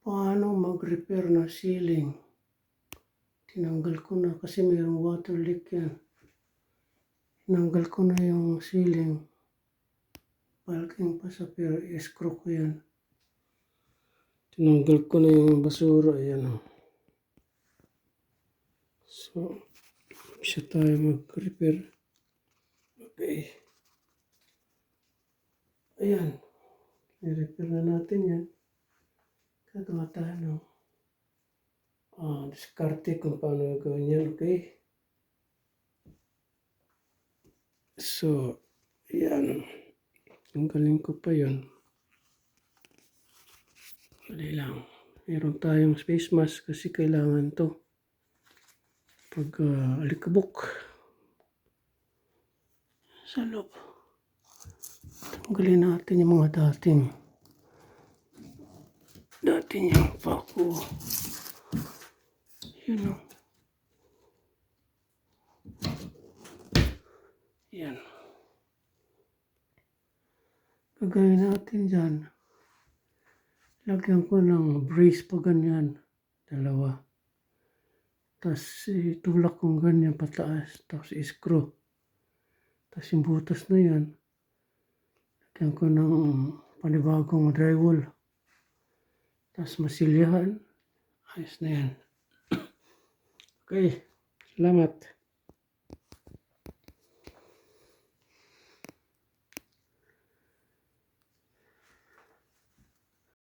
Paano mag-repair ng ceiling? Tinanggal ko na kasi mayroong water leak yan. Tinanggal ko na yung ceiling. Balking pa sa pero i-screw ko yan. Tinanggal ko na yung basura. Ayan o. So, siya tayo mag-repair. Okay. Ayan. I-repair na natin yan. Gagawa tayo ng diskarte kung paano gawin yan. Okay. So, ayan. Tanggalin ko pa yun. Dali lang. Meron tayong face mask kasi kailangan to. Pag alikabok sa loob. Tanggalin natin yung mga dating yung pako. Yun o. Yan. Gagawin natin dyan. Lagyan ko ng brace pa ganyan. Dalawa. Tapos itulak kong ganyan pataas. Tapos i-screw. Tapos yung butas na yan. Lagyan ko ng panibagong drywall. Tapos masilyahan. Ayos na yan. Okay. Salamat.